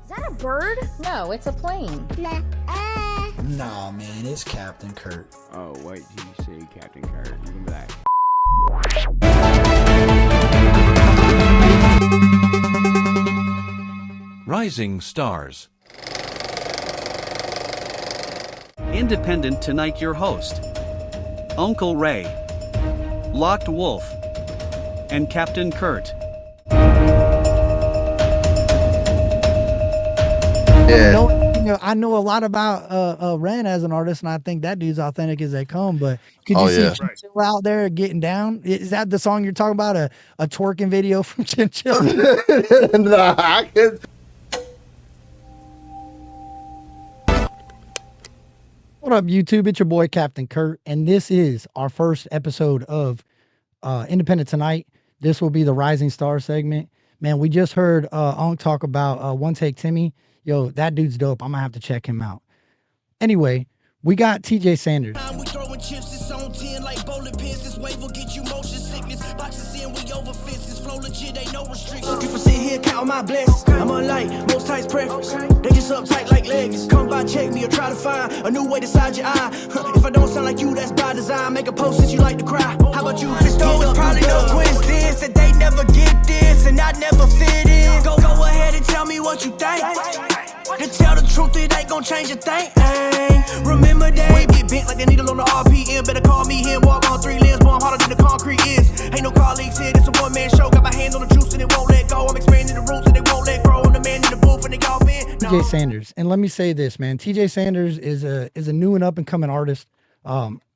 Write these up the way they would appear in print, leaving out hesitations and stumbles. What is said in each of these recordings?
Is that a bird? No, it's a plane. Nah, man, it's Captain Kurt. Oh, what did you say, Captain Kurt? You can be like... Rising Stars. Independent Tonight, your host, Uncle Ray, Locked Wolf, and Captain Kurt. Yeah. I know a lot about Ren as an artist, and I think that dude's authentic as they come. But could you see Chinchilla out there getting down? Is that the song you're talking about? A twerking video from Chinchilla? Nah, I could. What up, YouTube? It's your boy Captain Kurt, and this is our first episode of Independent Tonight. This will be the Rising Star segment. Man, we just heard Unk talk about One Take Timmy. Yo, that dude's dope. I'm gonna have to check him out. Anyway, we got TJ Sanders. We throwing chips, it's on 10 like bowling pins. This wave will get you motion sickness. Boxes in, we over fences. Flow legit, ain't no restrictions. People sit here counting my blessings. I'm unlike most types preference. They just uptight like legs. Come by, check me, or try to find a new way to side your eye. If I don't sound like you, that's by design. Make a post that you like to cry. How about you? This though is probably no coincidence that they never get this and I never fit in. Go ahead and tell me what you think. To tell the truth, it ain't gon' change a thing. Remember that we get bent like a needle on the RPM. Better call me here, walk on 3 limbs, more harder than the concrete is. Ain't no colleagues here, this a one-man show. Got my hands on the juice and it won't let go. I'm expanding the roots and they won't let grow. I'm the man in the booth and they all been. TJ Sanders, and let me say this, man. TJ Sanders is a new and up and coming artist.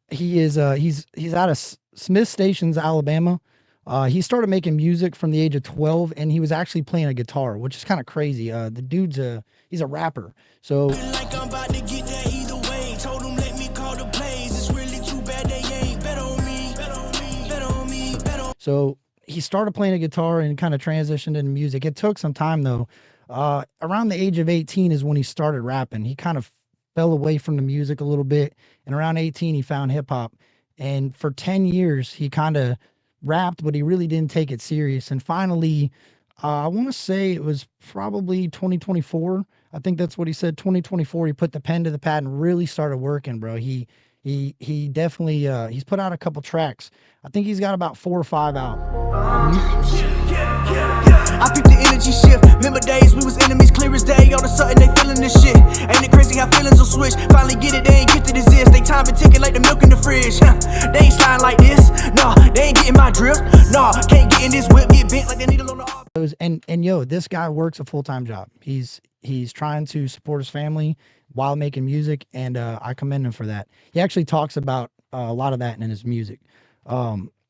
He's out of Smith Stations, Alabama. He started making music from the age of 12, and he was actually playing a guitar, which is kind of crazy. The dude's he's a rapper. So like I'm about to get that either way. Told him let me call the plays. It's really too bad they ain't bet on me. Bet on me. Bet on me. Bet on. So he started playing a guitar and kind of transitioned into music. It took some time though. Around the age of 18 is when he started rapping. He kind of fell away from the music a little bit, and around 18 he found hip hop. And for 10 years he kind of rapped, but he really didn't take it serious. And finally, I want to say it was probably 2024. I think that's what he said. 2024. He put the pen to the pad and really started working, bro. He definitely he's put out a couple tracks. I think he's got about 4 or 5 out. I peeped the energy shift. Remember days we was enemies clear as day. All of a sudden they feeling this shit. Ain't it crazy how feelings will switch? Finally get it, they ain't get to exist. They time been ticking like the milk in the fridge. They ain't sliding like this. Nah, they ain't getting my drift. Nah, can't get in this whip, get bent like a needle on the arm. And yo, this guy works a full-time job. He's trying to support his family while making music, and I commend him for that. He actually talks about a lot of that in his music.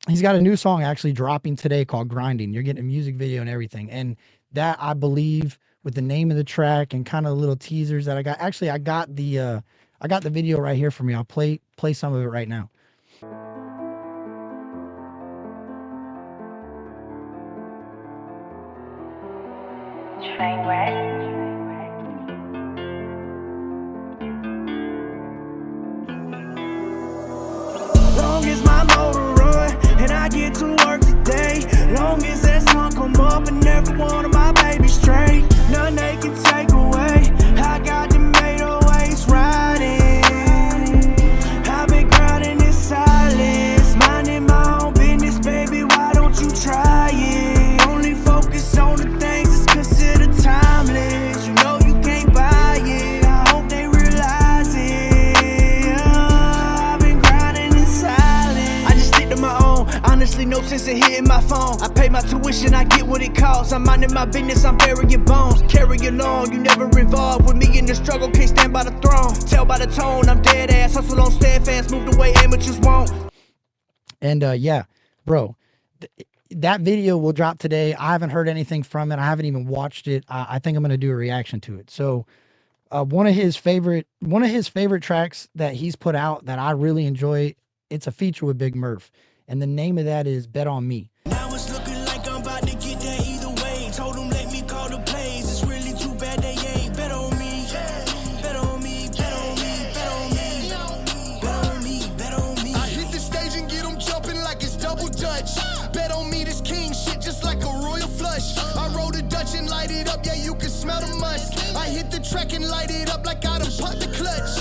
He's got a new song actually dropping today called Grinding. You're getting a music video and everything. And that, I believe, with the name of the track and kind of little teasers that I got. Actually, I got the video right here for me. I'll play some of it right now. Train wreck. Long as my motor run and I get to work today. Long as that sun come up and every one of my babies straight. None they can take away. I got them 808s riding. I've been grinding in silence, minding my own business, baby. Why don't you try it? Only focus on the things that's considered timeless. You know you can't buy it. I hope they realize it. I've been grinding in silence. I just stick to my own. Honestly, no sense in hitting my phone. I pay my tuition, I get what it costs. I'm minding my business, I'm burying bones. Carry along, you never involved with me in the struggle. Can't stand by the throne. Tell by the tone, I'm dead ass. Hustle on steadfast, move the way amateurs won't. And yeah, bro, that video will drop today. I haven't heard anything from it. I haven't even watched it. I think I'm going to do a reaction to it. So one of his favorite tracks that he's put out that I really enjoy, it's a feature with Big Murph. And the name of that is Bet on Me. Now it's looking like I'm about to get that either way. Told them let me call the plays. It's really too bad they ain't bet on me. Bet on me, bet on me, bet on me. Bet on me, bet on me. I hit the stage and get them jumping like it's double dutch. Bet on me, this king shit just like a royal flush. I roll the Dutch and light it up, yeah, you can smell the musk. I hit the track and light it up like I done put the clutch.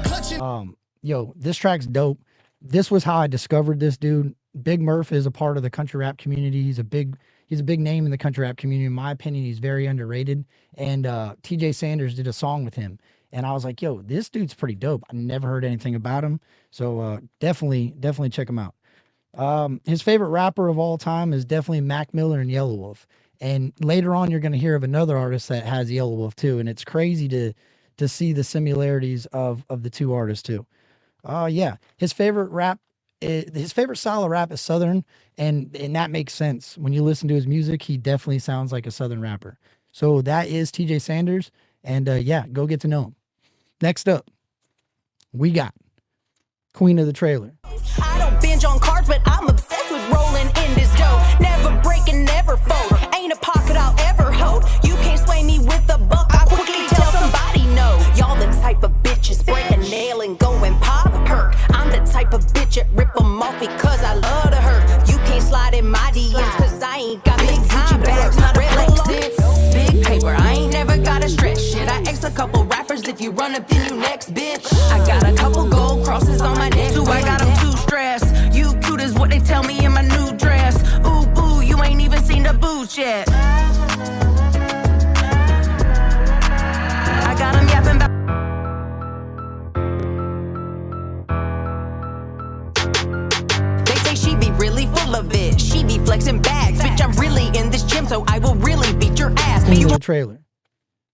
Clutching. Yo, this track's dope. This was how I discovered this dude. Big Murph is a part of the country rap community. He's a big name in the country rap community. In my opinion, he's very underrated. And TJ Sanders did a song with him. And I was like, yo, this dude's pretty dope. I never heard anything about him. So definitely check him out. His favorite rapper of all time is definitely Mac Miller and Yellow Wolf. And later on, you're going to hear of another artist that has Yellow Wolf too. And it's crazy to see the similarities of the two artists too. Yeah, his favorite style of rap is Southern, and that makes sense. When you listen to his music, he definitely sounds like a Southern rapper. So that is TJ Sanders, and yeah, go get to know him. Next up, we got Queen of the Trailer. I don't binge on cards, but I'm obsessed with rolling in this dough. Never break and never fold. Ain't a pocket I'll ever hold. You can't sway me with a buck. I quickly tell somebody no. Y'all the type of bitches break a nail and go and pop her. I'm the type of bitch that rip them off because I love to hurt. You can't slide in my DMs because I ain't got big time bags. Not red Lexus, big paper. I ain't never gotta stretch shit. I asked a couple rappers if you run up, then you next, bitch. I got a couple gold crosses on my neck. I got them too stressed. You cute is what they tell me in my new dress. Ooh, boo, you ain't even seen the boots yet. I got them yapping about. They say she be really full of it. She be flexing bags. Bitch, I'm really in this gym, so I will really beat your ass. Queen of the Trailer.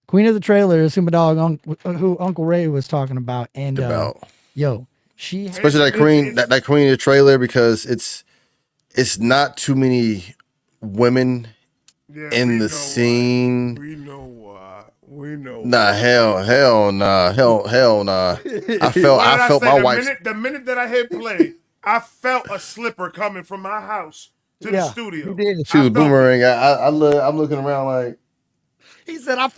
Queen of the Trailer is Suma Dog, who Uncle Ray was talking about. And yo, she especially that Queen of the Trailer, because it's not too many women in the scene. We know why. We know. Nah, hell nah. I felt my wife. The minute that I hit play, I felt a slipper coming from my house to the studio. She was boomerang. I'm looking around like. He said, I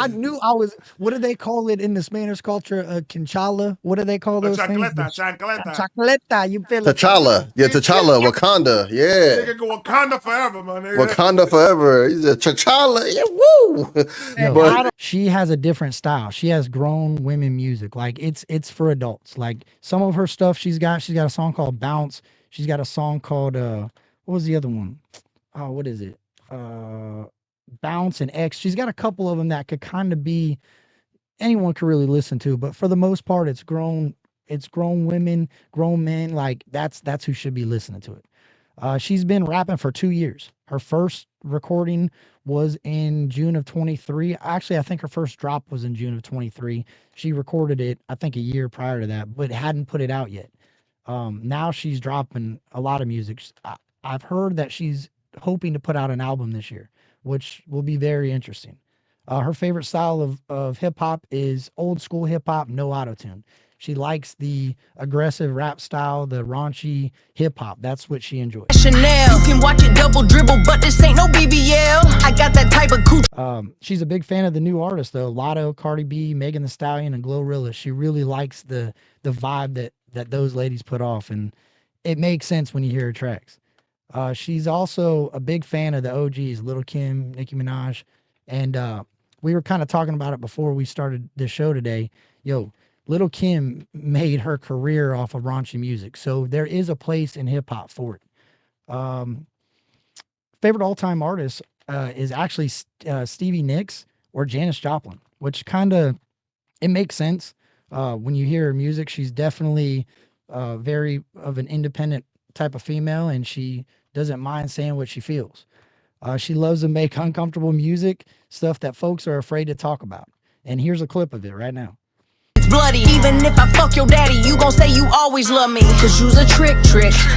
knew I was, what do they call it in the Spanish culture? Quinchala? What do they call those things? Chancleta. You feel like T'Challa. Yeah, T'Challa. Wakanda. Yeah. Nigga go Wakanda forever, my nigga. Wakanda forever. He's a T'Challa. Yeah, woo. But she has a different style. She has grown women music. Like it's for adults. Like some of her stuff she's got a song called Bounce. She's got a song called, what was the other one? Oh, what is it? Bounce and X. She's got a couple of them that could kind of be anyone could really listen to, but for the most part it's grown women, grown men. Like that's who should be listening to it. She's been rapping for 2 years. Her first recording was in June of 23. Actually, I think her first drop was in June of 23. She recorded it I think a year prior to that, but hadn't put it out yet. Now she's dropping a lot of music. I've heard that she's hoping to put out an album this year, which will be very interesting. Her favorite style of hip hop is old school hip hop, no auto-tune. She likes the aggressive rap style, the raunchy hip hop. That's what she enjoys. Chanel, you can watch it double dribble, but this ain't no BBL. I got that type of cooch. She's a big fan of the new artists though. Lotto, Cardi B, Megan Thee Stallion, and Glorilla. She really likes the vibe that those ladies put off, and it makes sense when you hear her tracks. She's also a big fan of the OGs, Lil' Kim, Nicki Minaj, and we were kind of talking about it before we started the show today. Yo, Lil' Kim made her career off of raunchy music, so there is a place in hip hop for it. Favorite all-time artist is actually Stevie Nicks or Janis Joplin, which it makes sense when you hear her music. She's definitely very of an independent type of female, and she doesn't mind saying what she feels. She loves to make uncomfortable music, stuff that folks are afraid to talk about. And here's a clip of it right now. It's bloody. Even if I fuck your daddy, you gon' say you always love me. Cause you's a trick.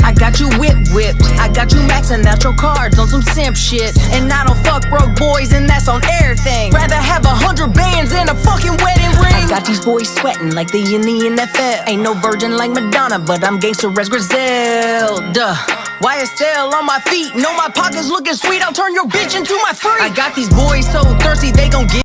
I got you whipped. I got you maxing out your cards on some simp shit. And I don't fuck broke boys, and that's on everything. Rather have 100 bands and a fucking wedding ring. I got these boys sweating like they in the NFL. Ain't no virgin like Madonna, but I'm gangster as Griselda. YSL on my feet, know my pockets looking sweet. I'll turn your bitch into my freak. I got these boys so thirsty they gon' get.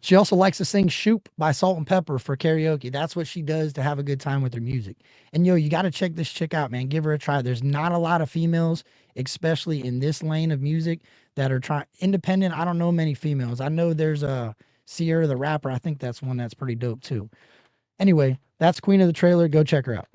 She also likes to sing Shoop by Salt and Pepper for karaoke. That's what she does to have a good time with her music. And yo, you got to check this chick out, man. Give her a try. There's not a lot of females, especially in this lane of music, that are trying independent. I don't know many females. I know there's Sierra the Rapper. I think that's one that's pretty dope too. Anyway, that's Queen of the Trailer. Go check her out.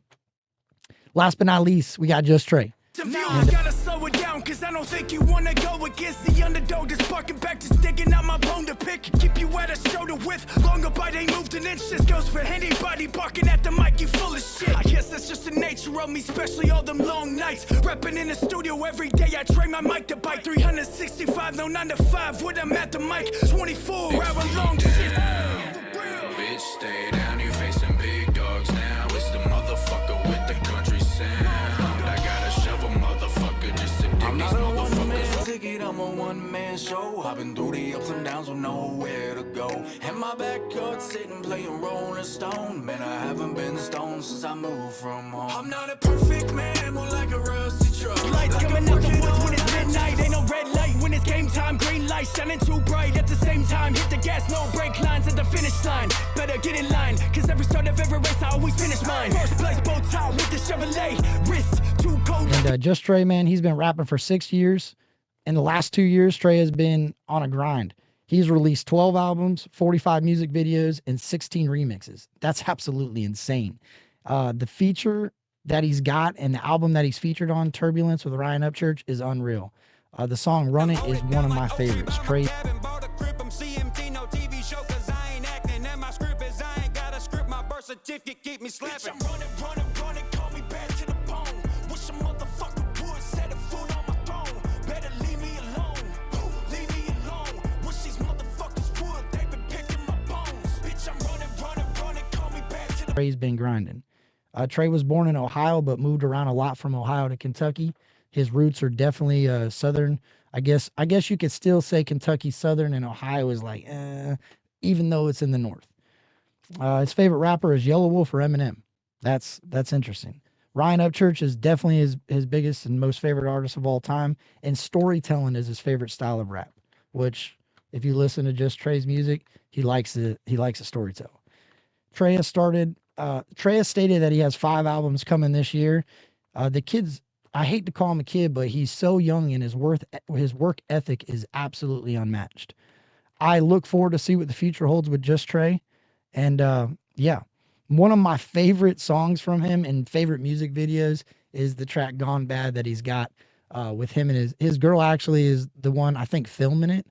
Last but not least, we got JustTrae. I gotta slow it down, cause I don't think you wanna go against the underdog that's barking back, just sticking out my bone to pick. Keep you at a shoulder width, longer bite ain't moved an inch. This goes for anybody barking at the mic, you full of shit. I guess that's just the nature of me, especially all them long nights. Repping in the studio every day, I train my mic to bite. 365, no 9 to 5, when I'm at the mic. 24 hour long shit. Bitch, stay down, you facing big dogs now. It's the motherfucker with the country sound. I gotta shove a motherfucker just to dig these motherfuckers. Ticket, I'm a one-man show. I've been through the ups and downs with nowhere to go. And my backyard sitting playing Rolling Stone. Man, I haven't been stoned since I moved from home. I'm not a perfect man, more like a rusty truck. Lights like coming out the woods when it's midnight. Ain't no red light when it's game time. Green light shining too bright at the same time. Hit the gas, no brake lines at the finish line. Better get in line, cause every start of every race I always finish mine. First place, bow tie with the Chevrolet. Wrist too cold. And JustTrae, man, he's been rapping for 6 years. In the last 2 years, Trey has been on a grind. He's released 12 albums, 45 music videos, and 16 remixes. That's absolutely insane. The feature that he's got and the album that he's featured on, Turbulence with Ryan Upchurch, is unreal. The song Run It is one of my favorites. Trey. Keep me slapping. I'm running, call me back to the bone. Wish a motherfucker would set a foot on my throne. Better leave me alone. Leave me alone. Wish these motherfuckers would. They been picking my bones. Bitch, I'm running, call me back to the. Trey's been grinding. Trey was born in Ohio, but moved around a lot from Ohio to Kentucky. His roots are definitely Southern. I guess you could still say Kentucky Southern, and Ohio is like, even though it's in the North. His favorite rapper is Yellow Wolf or Eminem. That's interesting. Ryan Upchurch is definitely his biggest and most favorite artist of all time, and storytelling is his favorite style of rap. Which, if you listen to JustTrae's music, he likes to storytell. Trey has stated that he has 5 albums coming this year. The kid's, I hate to call him a kid, but he's so young and his work ethic is absolutely unmatched. I look forward to see what the future holds with JustTrae. And yeah, one of my favorite songs from him and favorite music videos is the track Gone Bad that he's got with him, and his girl actually is the one, I think, filming it.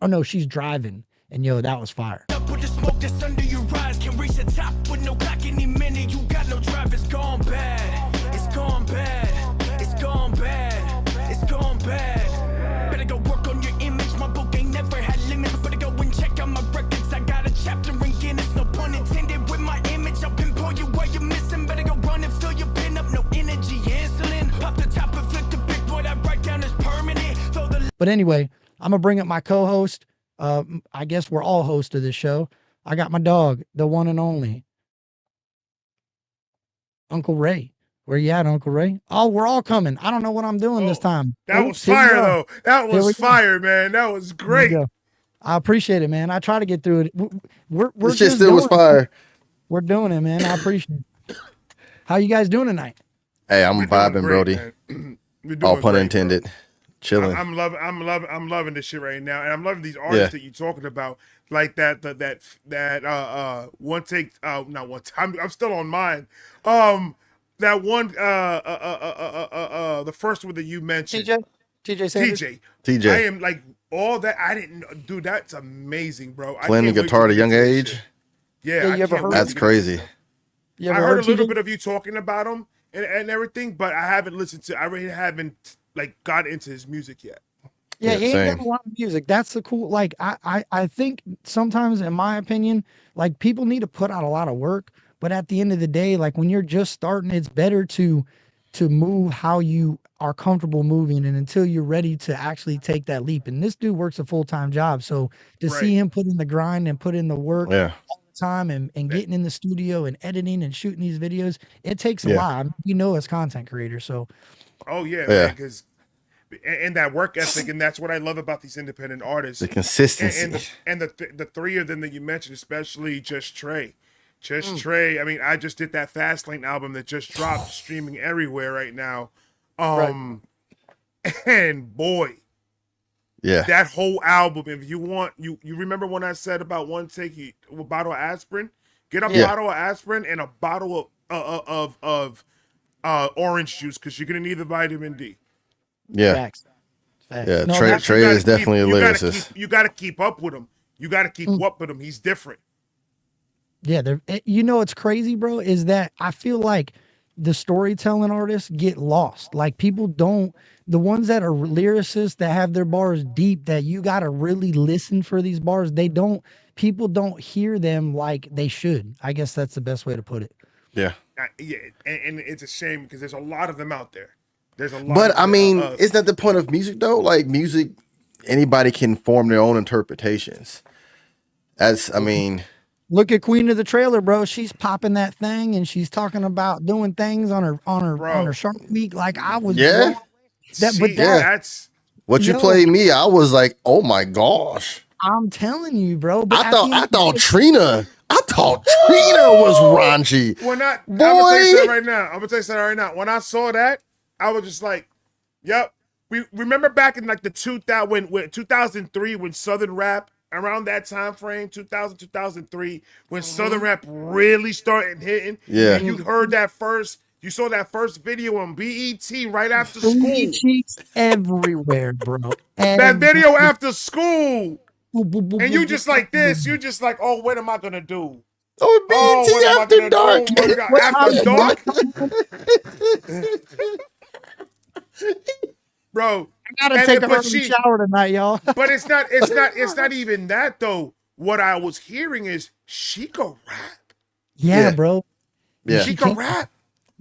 No, she's driving. And yo, that was fire. With the smoke that's under your eyes can reach the top with no clock any minute. You got no drive, it's gone bad. It's gone bad. It's gone bad. It's gone bad. Better go work on your image. My book ain't never had limits. Better go and check out my records. I got a chapter in Guinness, no pun intended with my image. I'll pinpoint you where you're missing. Better go run and fill your pin up. No energy, insulin. Pop the top and flick the big boy. That write down is permanent. But anyway, I'm gonna bring up my co-host. I guess we're all hosts of this show. I got my dog, the one and only Uncle Ray. Where you at, Uncle Ray? Oh, we're all coming. I don't know what I'm doing this time. That was fire, though. That was fire, man. That was great. I appreciate it, man. I try to get through it. We're this shit still was fire. We're doing it, man. I appreciate it. How you guys doing tonight? Hey, I'm vibing, Brody. All pun intended. Bro. Chilling. I'm loving this shit right now, and I'm loving these artists that you're talking about, like that one take. Not one time. I'm still on mine. That one. The first one that you mentioned. TJ Sanders? TJ. I am like all that. I didn't do. That's amazing, bro. Playing the guitar at a young age. Yeah, you ever heard that's crazy. I heard a little bit of you talking about him and everything, but I haven't listened to. I really haven't got into his music yet. Yeah, he ain't got a lot of music. That's the cool. Like I think sometimes, in my opinion, like people need to put out a lot of work, but at the end of the day, like when you're just starting, it's better to move how you are comfortable moving, and until you're ready to actually take that leap. And this dude works a full-time job, so to see him put in the grind and put in the work all the time and getting in the studio and editing and shooting these videos, it takes a lot. I mean, you know, as content creators, so. Oh yeah, because and that work ethic, and that's what I love about these independent artists. The consistency and the three of them that you mentioned, especially JustTrae. JustTrae. I mean, I just did that Fastlane album that just dropped, streaming everywhere right now. And boy, Yeah. That whole album. If you want, you remember when I said about one take a bottle of aspirin? Get a bottle of aspirin and a bottle of orange juice because you're gonna need the vitamin D. Yeah. Facts. Yeah. No, Trey is definitely a lyricist. You gotta keep up with him. You gotta keep up with him. He's different. Yeah, you know what's crazy, bro, is that I feel like the storytelling artists get lost. Like people don't, the ones that are lyricists that have their bars deep, that you got to really listen for these bars. People don't hear them like they should. I guess that's the best way to put it. Yeah. Yeah, and it's a shame because there's a lot of them out there. There's a lot. But I mean, isn't that the point of music though? Like music, anybody can form their own interpretations. Look at Queen of the Trailer, bro. She's popping that thing and she's talking about doing things on her Shark Week. Like I was blown away. That's what you played me. I was like, oh my gosh. I'm telling you, bro. But I thought Trina was raunchy. I'm gonna Boy. tell you something right now. When I saw that, I was just like, yep. We remember back in like the 2003 when Southern rap, around that time frame, 2000, 2003, when Southern rap really started hitting. Yeah. And you saw that first video on BET right after school. Everywhere, bro. That video after school. And you just like this. You just like, oh, what am I gonna do? Oh, BET After Dark. After dark. Bro, I gotta take a early shower tonight, y'all. But it's not even that though. What I was hearing is she can rap. Yeah, bro. Yeah. She can rap.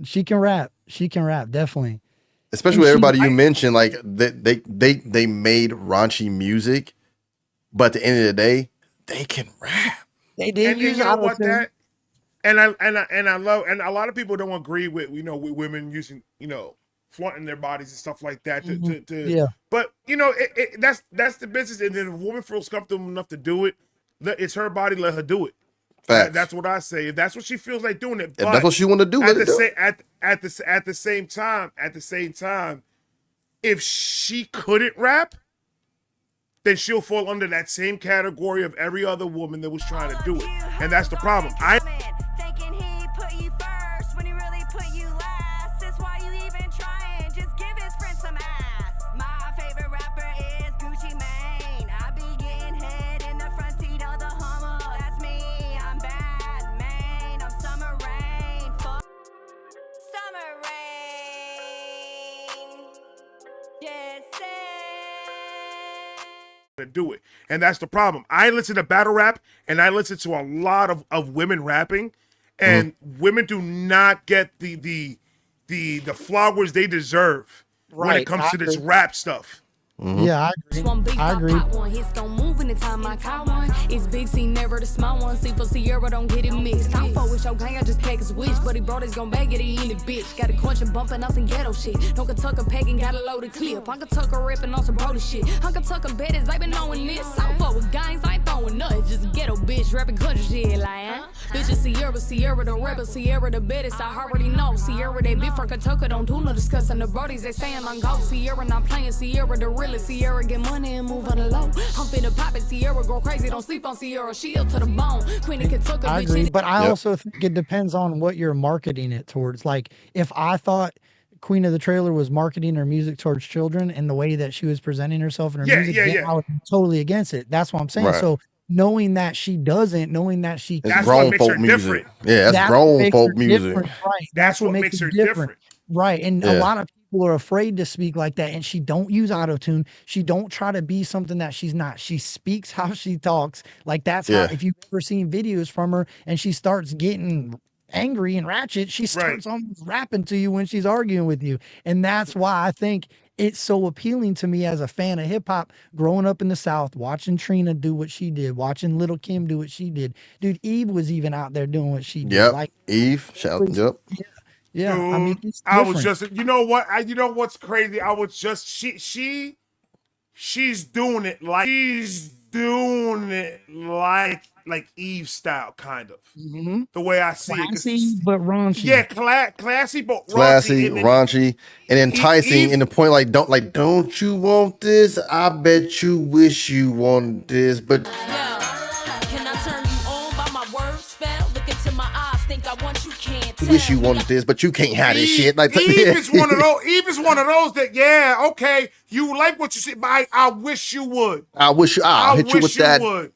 She can rap. She can rap, definitely. Especially with everybody you mentioned, like they made raunchy music, but at the end of the day, they can rap. They did use that. And I love, and a lot of people don't agree with with women using flaunting their bodies and stuff like that. But that's the business. And then if a woman feels comfortable enough to do it, it's her body. Let her do it. That's what I say. If that's what she feels like doing it, if that's what she want to do, at the same time, if she couldn't rap, then she'll fall under that same category of every other woman that was trying to do it, and that's the problem. Thinking he put you first when he really put you last. That's why you even trying. Just give his friend some ass. My favorite rapper is Gucci Mane. I be getting head in the front seat of the Hummer. That's me. I'm bad, man. I'm summer rain. Summer rain. Just say. To do it, and that's the problem. I listen to battle rap, and I listen to a lot of women rapping, and women do not get the flowers they deserve when it comes to this rap stuff. Yeah, I agree. Hits don't move anytime I call one. It's big C, never the small one. C for Sierra, don't get it mixed. I'm for with your gang, I just pack his wish. But he brought his gon' bag it, he in the bitch. Got a crunch and bumping on some ghetto shit. Don't Tucker packing, got a loaded clip. Uncle Tucker ripping on some Brody shit. Uncle Tucker bet is, I been knowing this. I'm for with gangs, I ain't throwing nuts. Just ghetto bitch, rapping country shit like, Bitches Sierra the rebel, Sierra the baddest, I already know. Sierra that bitch from Kentucky, don't do no discussing. The Brodies, they saying I'm go. Sierra not playing, Sierra the realest. Sierra get money and move on the low. I'm finna pop it, Sierra go crazy, don't sleep on Sierra, shield to the bone. Queen of Kentucky, I agree, but I also think it depends on what you're marketing it towards. Like, if I thought Queen of the Trailer was marketing her music towards children and the way that she was presenting herself in her music, then I would be totally against it. That's what I'm saying. Right. So knowing that she doesn't, knowing that she it's grown folk music. Different. Yeah, that's grown folk music. Right. That's what makes her different. Right. And a lot of people are afraid to speak like that, and she don't use auto-tune. She don't try to be something that she's not. She speaks how she talks. Like that's how, if you've ever seen videos from her and she starts getting angry and ratchet, she starts almost rapping to you when she's arguing with you. And that's why I think it's so appealing to me as a fan of hip hop, growing up in the South, watching Trina do what she did, watching Little Kim do what she did. Dude, Eve was even out there doing what she did. Yep. Like Eve, shout. Yep. Yeah, dude, I mean, I was just, you know what? You know what's crazy? I was just, she's doing it like like Eve style, kind of. Mm-hmm. The way I see Classy, it, but raunchy. Yeah, classy but classy, raunchy, and enticing. Eve, in the point, don't you want this? I bet you wish you wanted this, but Can I turn you on by my words spell? Look into my eyes, think I want you can't tell. wish you wanted this, but you can't have this shit. Like Eve is one of those. Eve is one of those that okay, you like what you see, but I wish you would. I'll hit you with that. Would.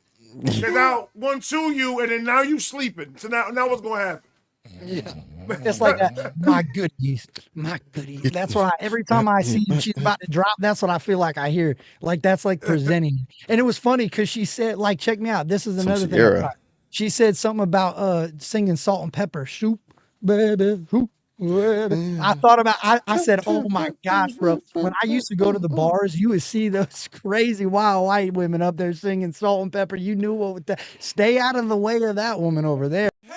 Cause I want to you, and then now you sleeping. So now what's gonna happen? Yeah, it's like that. My goodies. That's what every time I see she's about to drop, that's what I feel like I hear. Like that's like presenting. And it was funny because she said, like, check me out. This is another thing. She said something about singing Salt and Pepper Soup, baby. I thought about I said, oh my gosh, bro. When I used to go to the bars, you would see those crazy wild white women up there singing Salt and Pepper. You knew what would stay out of the way of that woman over there. Hey,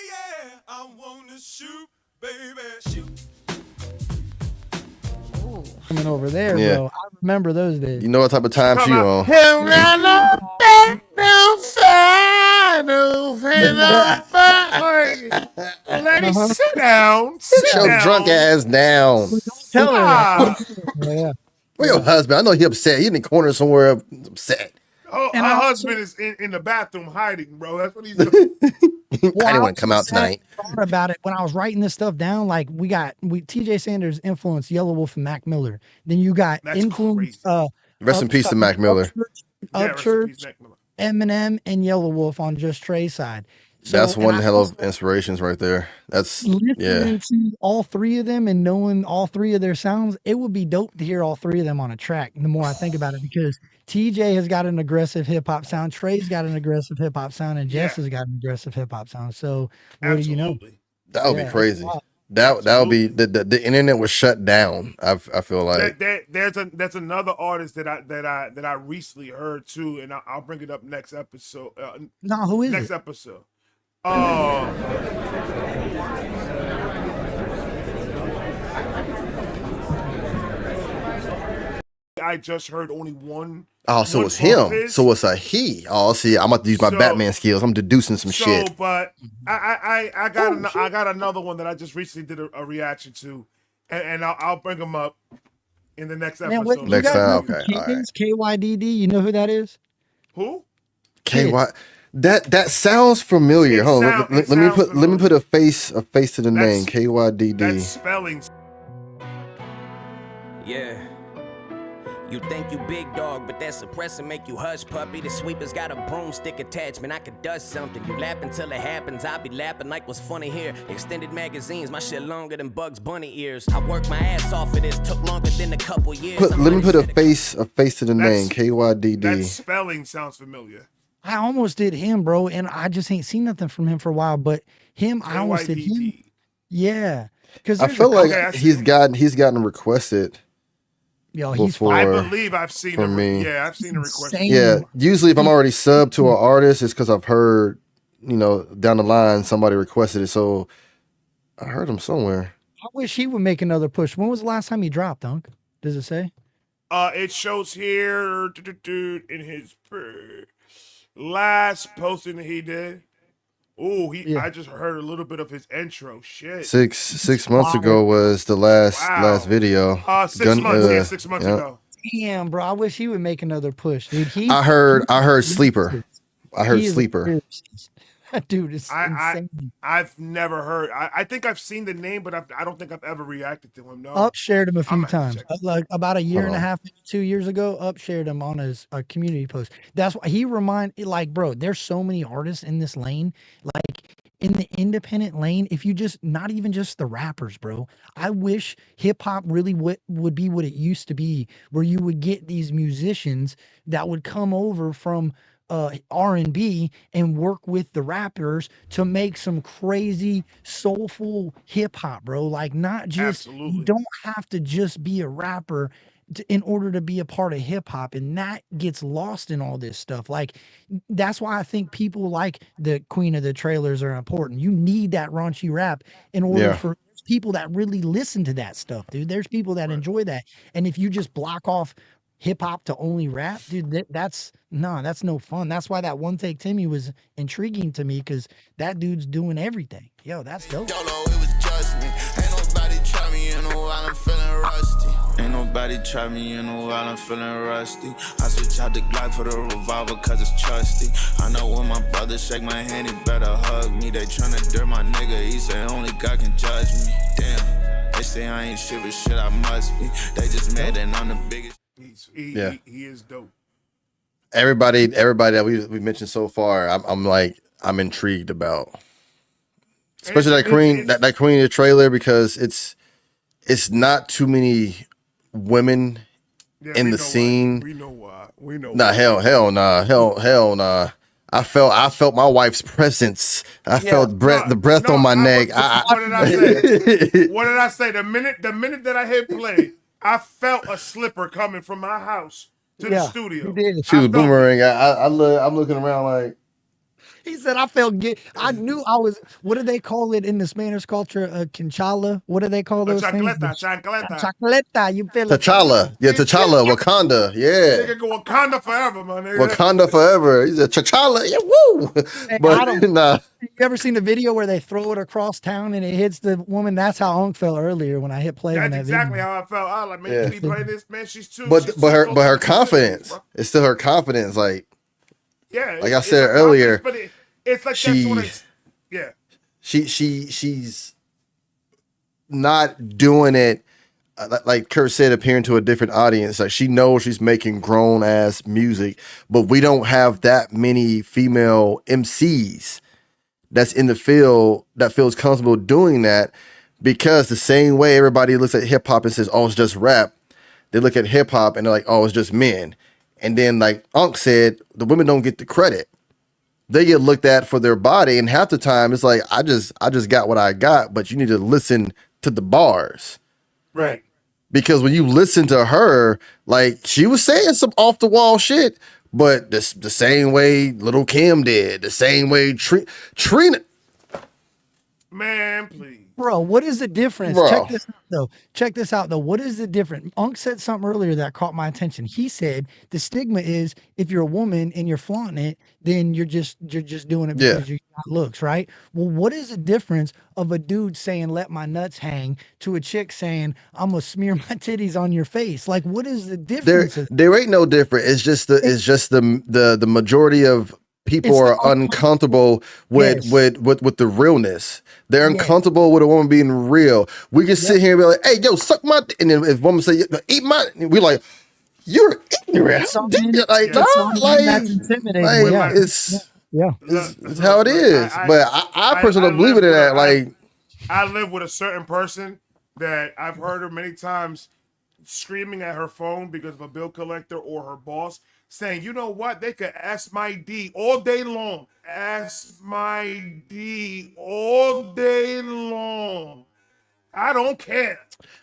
yeah, I wanna shoot, baby, shoot. Woman over there, bro. I remember those days. You know what type of time she on. Lady, sit down. Sit your drunk ass down. Tell her. Yeah. Where your husband? I know he upset. He in the corner somewhere upset. Oh, her husband is in the bathroom hiding, bro. That's what he's doing. I didn't want to come out tonight. Thought about it when I was writing this stuff down. Like we TJ Sanders influenced Yellow Wolf and Mac Miller. Then you got influence. Rest in peace to Mac Miller. Upchurch, Eminem, and Yellow Wolf on JustTrae side. So, that's one hell of inspirations right there. That's listening to all three of them and knowing all three of their sounds. It would be dope to hear all three of them on a track. The more I think about it, because TJ has got an aggressive hip hop sound, Trey's got an aggressive hip hop sound, and Jess has got an aggressive hip hop sound. So what do you know? That would be crazy. That would be the internet was shut down. I feel like that's another artist that I recently heard too, and I'll bring it up next episode. No, who is next it? episode? I just heard only one. Oh, so it's him. So it's a he. Oh, see, I'm about to use my Batman skills. I'm deducing some shit. But I got another one that I just recently did a reaction to, and I'll bring them up in the next episode. Next time, okay. All right. KYDD. You know who that is? Who? KY. That sounds familiar. Hold on. Let me put a face to the name. KYDD. That's spelling. Yeah. You think you big dog, but that suppressor make you hush, puppy. The sweeper's got a broomstick attachment. I could dust something. You laugh until it happens. I be laughing like what's funny here. Extended magazines, my shit longer than Bugs Bunny ears. I worked my ass off of this. Took longer than a couple years. Let me put a face to the name. KYDD. That spelling sounds familiar. I almost did him, bro, and I just ain't seen nothing from him for a while. But him, I almost did him. Yeah, because I feel like he's gotten requested. Yo, he's I believe I've seen him. Yeah, I've seen a request. Yeah, usually if I'm already subbed to an artist, it's because I've heard, down the line somebody requested it. So I heard him somewhere. I wish he would make another push. When was the last time he dropped, Unc? Does it say? It shows here in his last posting that he did. Oh, I just heard a little bit of his intro. Shit. 6 months ago was the last video. 6 months. 6 months ago. Damn, bro. I wish he would make another push, dude. I heard Sleeper. I heard Sleeper. That dude is insane. I've never heard. I think I've seen the name, but I don't think I've ever reacted to him. No. Up shared him a few times. Like about a year and a half, 2 years ago. Up shared him on his community post. That's why he bro. There's so many artists in this lane. Like in the independent lane, if you just not even just the rappers, bro. I wish hip hop really would be what it used to be, where you would get these musicians that would come over from R&B and work with the rappers to make some crazy soulful hip hop, bro. Like not just you don't have to just be a rapper in order to be a part of hip hop, and that gets lost in all this stuff. Like that's why I think people like the Queen of the Trailers are important. You need that raunchy rap in order for people that really listen to that stuff, dude. There's people that enjoy that, and if you just block off hip hop to only rap, dude, that's no fun. That's why that One Take Timmy was intriguing to me, because that dude's doing everything. Yo, that's dope. Don't know it was just me. Ain't nobody try me in a while, I'm feeling rusty. Ain't nobody try me in a while, I'm feeling rusty. I switch out the Glock for the revolver cause it's trusty. I know when my brother shake my hand, he better hug me. They tryna dirt my nigga, he say only God can judge me. Damn, they say I ain't shit, but shit I must be. They just mad and I'm the biggest. He is dope. Everybody that we mentioned so far, I'm intrigued about. Especially that Queen trailer, because it's not too many women in the scene. We know why. Nah, hell nah. I felt my wife's presence. I felt the breath on my neck. What did I say? What did I say? The minute that I hit play, I felt a slipper coming from my house to the studio. She was boomerang. I'm looking around like. He said, I felt good. I knew I was, what do they call it in the Spanish culture? Quinchala? What do they call those things? Chancleta. You feel it? T'Challa. Yeah, T'Challa. Wakanda. Yeah. Nigga go Wakanda forever, my nigga. Wakanda forever. He's a T'Challa. Yeah, woo. Hey, but nah. You ever seen the video where they throw it across town and it hits the woman? That's how Unc felt earlier when I hit play on that exactly video. how I felt. I was like, man, you be playing this, man. She's too. But her confidence. It's still her confidence. Like, yeah. Like I said earlier. But it's like that's what it's. Yeah. She's not doing it like Kurt said, appearing to a different audience. Like, she knows she's making grown ass music, but we don't have that many female MCs that's in the field that feels comfortable doing that, because the same way everybody looks at hip hop and says, oh, it's just rap, they look at hip hop and they're like, oh, it's just men. And then, like Unc said, the women don't get the credit. They get looked at for their body, and half the time it's like, I just got what I got, but you need to listen to the bars. Right. Because when you listen to her, like, she was saying some off the wall shit, but the same way Little Kim did, the same way Trina. Man, please. Bro, what is the difference? Bro. Check this out though. What is the difference? Unc said something earlier that caught my attention. He said the stigma is if you're a woman and you're flaunting it, then you're just doing it because you got looks, right? Well, what is the difference of a dude saying let my nuts hang to a chick saying I'm gonna smear my titties on your face? Like, what is the difference? There ain't no different. It's just the majority of people are uncomfortable with the realness. They're uncomfortable with a woman being real. We can sit here and be like, hey, yo, suck my and then if woman say eat my, we're like, you're ignorant. It's how it is. But I personally don't believe in that. Like, I live with a certain person that I've heard her many times screaming at her phone because of a bill collector or her boss, saying, you know what? They could ask my D all day long. Ask my D all day long. I don't care.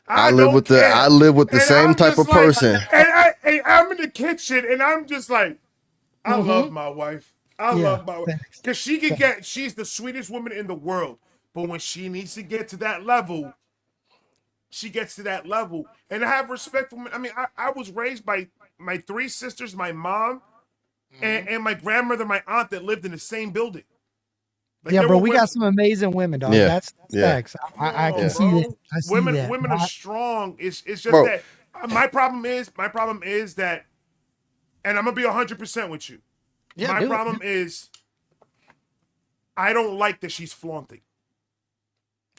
I live with the same type of person. And I'm in the kitchen and I'm just like, I love my wife. I love my wife. Because she's the sweetest woman in the world. But when she needs to get to that level, she gets to that level. And I have respect for women. I mean, I was raised by my three sisters, my mom, and my grandmother, my aunt that lived in the same building. Like, yeah, bro, we got some amazing women, dog. Yeah. That's facts. I can see that. I see women that. are strong. It's just that my problem is that, and I'm gonna be 100% with you. Yeah, my problem is I don't like that she's flaunting.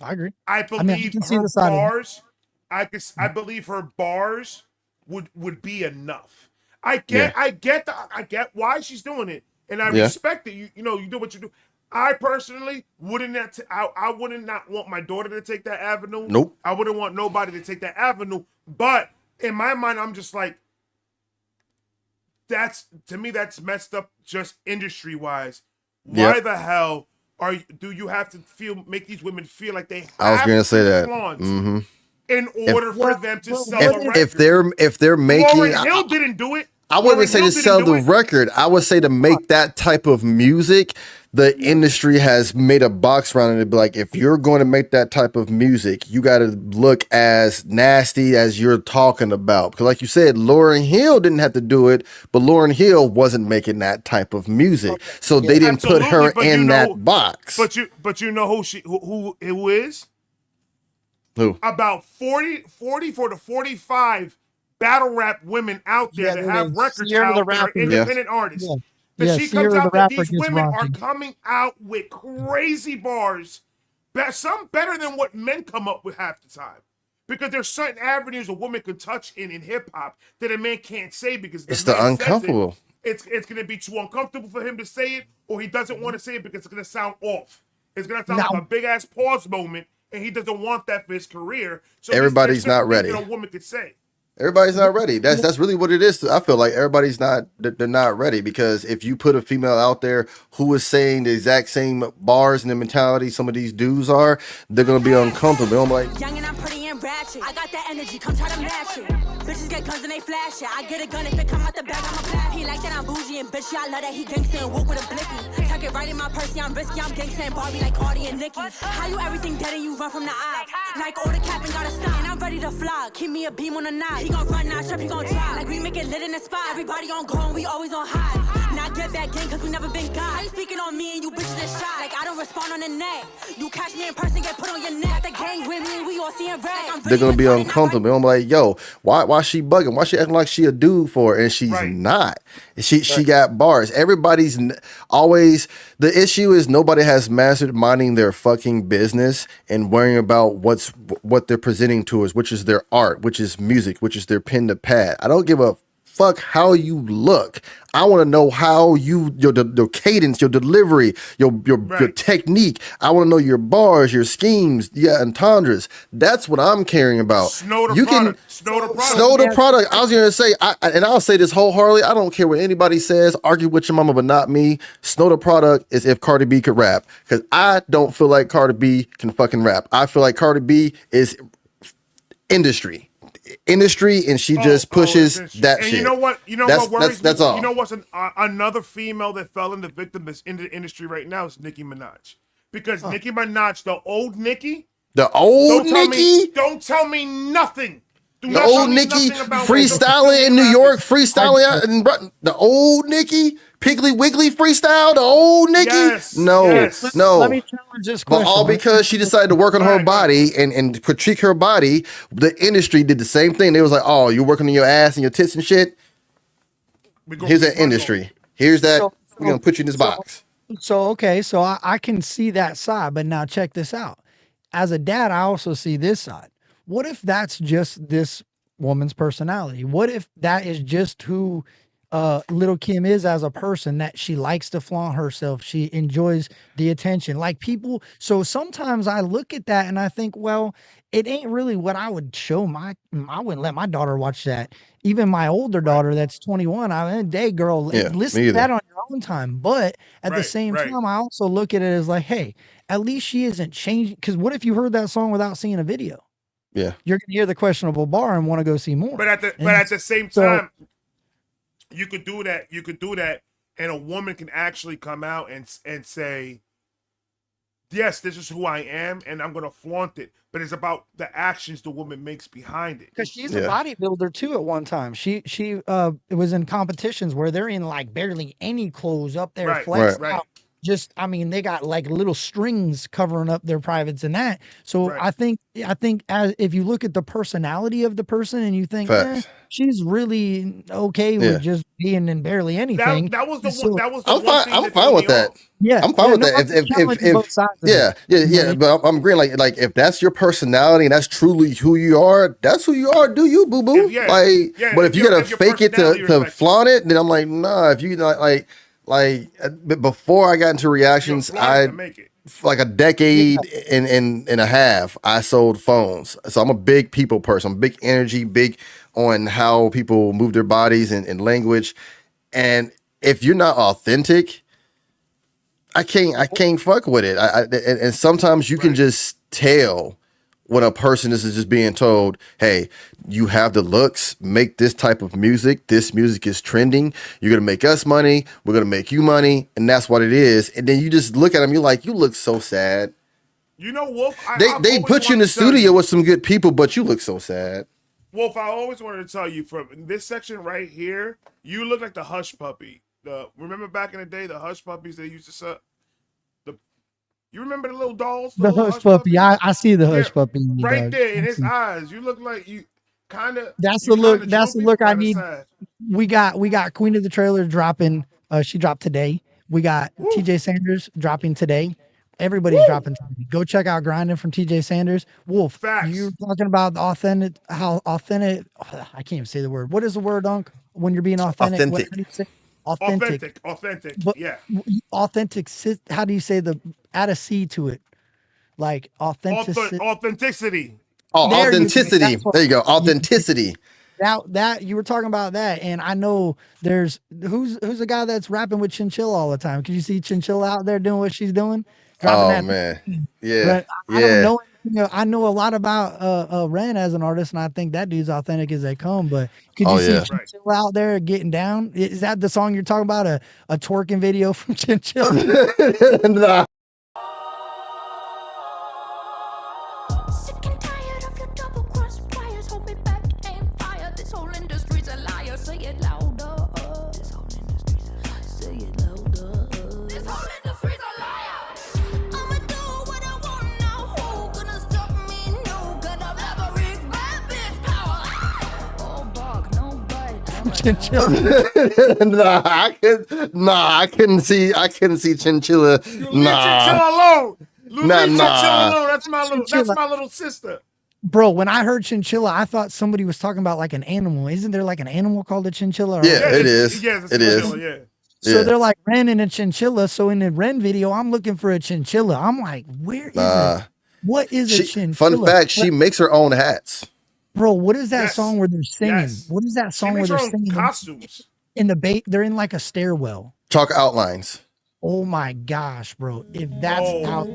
I agree. I believe her bars. I believe her bars would be enough. I get why she's doing it, and I respect it. You know, you do what you do. I personally wouldn't I wouldn't not want my daughter to take that avenue. Nope. I wouldn't want nobody to take that avenue. But in my mind, I'm just like, that's messed up just industry wise. Why the hell do you have to make these women feel like they have I was gonna say that. In order for them to sell a record? If they're making, Lauryn Hill didn't do it. I wouldn't say to sell the record. I would say to make that type of music the industry has made a box around it to be like, if you're going to make that type of music, you got to look as nasty as you're talking about. Because like you said, Lauryn Hill didn't have to do it, but Lauryn Hill wasn't making that type of music. So they didn't put her in that box. But you know who is? Who? About 44 to 45 battle rap women out there that have records out that are independent artists. That she comes out that these women are coming out with crazy bars, some better than what men come up with half the time. Because there's certain avenues a woman can touch in hip hop that a man can't say because it's the uncomfortable. It's going to be too uncomfortable for him to say it, or he doesn't want to say it because it's going to sound off. It's going to sound like a big ass pause moment, and he doesn't want that for his career. So everybody's not ready. That a woman could say. Everybody's not ready. That's really what it is. I feel like everybody's not. They're not ready because if you put a female out there who is saying the exact same bars and the mentality some of these dudes are, they're gonna be uncomfortable. I'm like, young and I'm pretty and ratchet. I got that energy. Come try to match it. Bitches get guns and they flash it. I get a gun if it come out the bag. I'm a blast. He like that I'm bougie and bitchy. I love that he gangsta and walk with a blicky. Tuck it right in my purse. Yeah, I'm risky. I'm gangsta and Barbie like Cardi and Nicki. How you everything dead and you run from the eye? Like all the cap and gotta stop. And I'm ready to fly. Keep me a beam on the night. He gon' run, not trip, he gon' drive. Like we make it lit in the spot. Everybody on go and we always on high. Now get back in cause we never been God. How you speaking on me and you bitches is shy? Like I don't respond on the net. You catch me in person, get put on your neck. The gang with me, we all seeing red. Like they're gonna be uncomfortable. I'm like, yo, why she bugging? Why she acting like she a dude for it? And she's not. She got bars. Everybody's always, the issue is nobody has mastered minding their fucking business and worrying about what they're presenting to us, which is their art, which is music, which is their pen to pad. I don't give a fuck how you look. I want to know how your cadence, your delivery, your technique. I want to know your bars, your schemes, entendres. That's what I'm caring about. Snow the product. I was going to say, and I'll say this wholeheartedly. I don't care what anybody says. Argue with your mama, but not me. Snow the product is if Cardi B could rap, because I don't feel like Cardi B can fucking rap. I feel like Cardi B is industry, and she just pushes that and shit. You know what worries that's me? all. You know what's another female that fell into victim that's in the industry right now is Nicki Minaj. Because Nicki Minaj, the old Nicki, don't tell me nothing. The old Nicki freestyling in New York, freestyling out in the old Nicki, Piggly Wiggly freestyle, the old Nicki. No. Let me challenge this question. But all because she decided to work on her body and critique her body, the industry did the same thing. They was like, oh, you're working on your ass and your tits and shit. Here's that industry. Here's that. We're going to put you in this box. So I can see that side, but now check this out. As a dad, I also see this side. What if that's just this woman's personality? What if that is just who Little Kim is as a person, that she likes to flaunt herself. She enjoys the attention, like people. So sometimes I look at that and I think, well, it ain't really what I would show I wouldn't let my daughter watch that. Even my older daughter that's 21, day girl, listen to that on your own time. But at the same time, I also look at it as like, hey, at least she isn't changing. Because what if you heard that song without seeing a video? Yeah. You're gonna hear the questionable bar and want to go see more. But at the same time, you could do that, and a woman can actually come out and say, yes, this is who I am, and I'm gonna flaunt it. But it's about the actions the woman makes behind it. Because she's a bodybuilder too at one time. She was in competitions where they're in like barely any clothes up there, flexed out. Just, I mean, they got like little strings covering up their privates and that. So I think as if you look at the personality of the person and you think she's really okay with just being in barely anything. That was the one. That was the I'm fine with that. Yeah, I'm fine with that. If but I'm agreeing. Like if that's your personality and that's truly who you are, that's who you are. Do you, boo boo? But if you gotta fake it to flaunt it, then I'm like, nah. If you like before I got into reactions, I for like a decade and a half, I sold phones. So I'm a big people person. I'm big energy, big on how people move their bodies and language. And if you're not authentic, I can't fuck with it. And sometimes you can just tell when a person is just being told, hey, you have the looks, make this type of music. This music is trending. You're going to make us money. We're going to make you money. And that's what it is. And then you just look at them. You're like, you look so sad. You know, Wolf, They put you in the studio with some good people, but you look so sad. Wolf, I always wanted to tell you, from this section right here, you look like the Hush Puppy. Remember back in the day, the Hush Puppies they used to sell? You remember the little dolls? The Hush Puppy. I see the Hush Puppy. Right there in his eyes. You look like you kind of. That's the look. That's the look I need. We got Queen of the Trailer dropping. She dropped today. We got TJ Sanders dropping today. Everybody's dropping today. Go check out Grinding from TJ Sanders. Wolf, you're talking about authentic. How authentic? I can't even say the word. What is the word, Unc? When you're being authentic. Authentic. What do you say? Authentic. But yeah. Authentic. How do you say add a C to it? Like authenticity. Authenticity. Oh, authenticity. There you go. Authenticity. That you were talking about that, and I know there's who's the guy that's rapping with Chinchilla all the time. Can you see Chinchilla out there doing what she's doing? Man, yeah, I don't know. I know a lot about Ren as an artist, and I think that dude's authentic as they come. But could you see Chinchilla out there getting down? Is that the song you're talking about? A twerking video from Chinchilla? Nah. Chinchilla. I couldn't see Chinchilla. Chinchilla alone. Chinchilla alone. That's my little sister. Bro, when I heard Chinchilla, I thought somebody was talking about like an animal. Isn't there like an animal called a chinchilla? Yeah, it is. Yes, it is. Yeah. So they're like Ren and a chinchilla. So in the Ren video, I'm looking for a chinchilla. I'm like, where is it? What is a chinchilla? Fun fact, she makes her own hats. Bro, what is that song where they're singing? Yes. What is that song where they're singing? Costumes. In the they're in like a stairwell. Chalk outlines. Oh my gosh, bro. If that's out.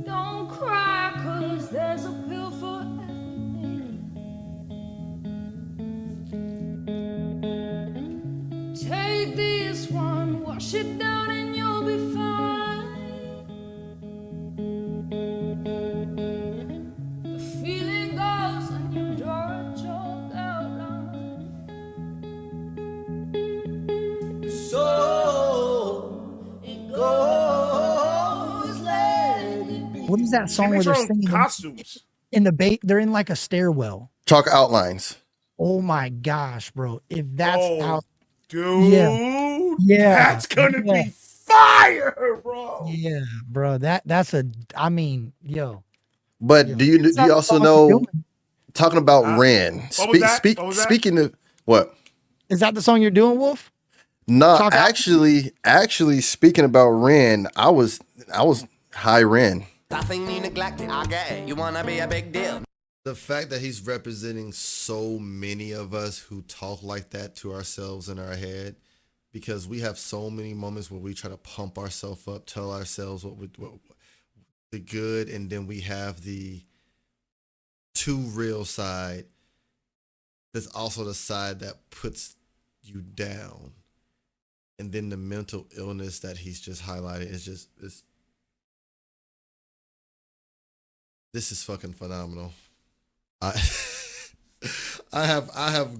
Don't cry, 'cause there's a pill for everything. Take this one, wash it down, and you'll be fine. Feeling goes and you draw a chalk outline. So it goes, let it be. What is that song where they're singing? Costumes. In they're in like a stairwell. Chalk outlines. Oh my gosh, bro. If that's out. Dude. Yeah. That's gonna be fire, bro. Yeah, bro. Yo. But do you also know, talking about Ren, speaking of what? Is that the song you're doing, Wolf? No, actually speaking about Ren, I was high Ren. Nothing you neglected, I get it. You wanna be a big deal. The fact that he's representing so many of us who talk like that to ourselves in our head, because we have so many moments where we try to pump ourselves up, tell ourselves what the good, and then we have the too real side. That's also the side that puts you down, and then the mental illness that he's just highlighted is just this is fucking phenomenal. I have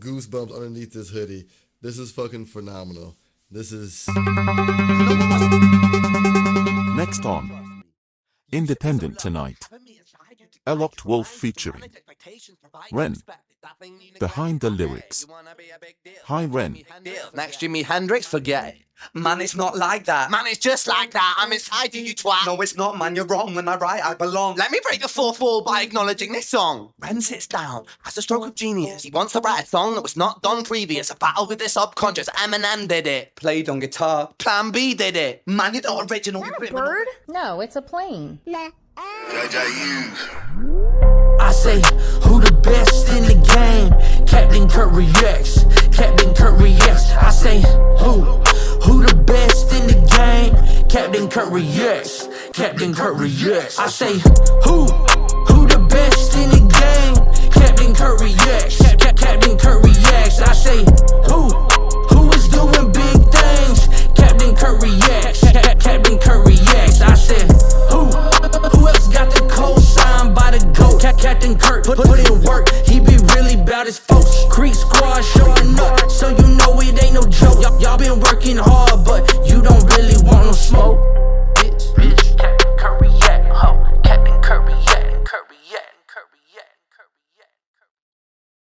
goosebumps underneath this hoodie. This is fucking phenomenal. This is Next on Independent Tonight. A Locked Wolf featuring Ren. Behind the lyrics. Hi Ren. Next Jimi Hendrix, forget it. Man, it's not like that. Man, it's just like that. I'm inside you, you twat. No, it's not, man. You're wrong. When I write, I belong. Let me break the fourth wall by acknowledging this song. Ren sits down, has a stroke of genius. He wants to write a song that was not done previous. A battle with the subconscious. Eminem did it. Played on guitar. Plan B did it. Man, you're not original. Is that a bird? No, it's a plane. I say, who the best in the game? Captain Kurt reacts. Captain Kurt reacts. I say, who the best in the game? Captain Kurt reacts. Captain Kurt reacts. I say, who the best in the game? Captain Kurt reacts. Captain Kurt reacts. I say,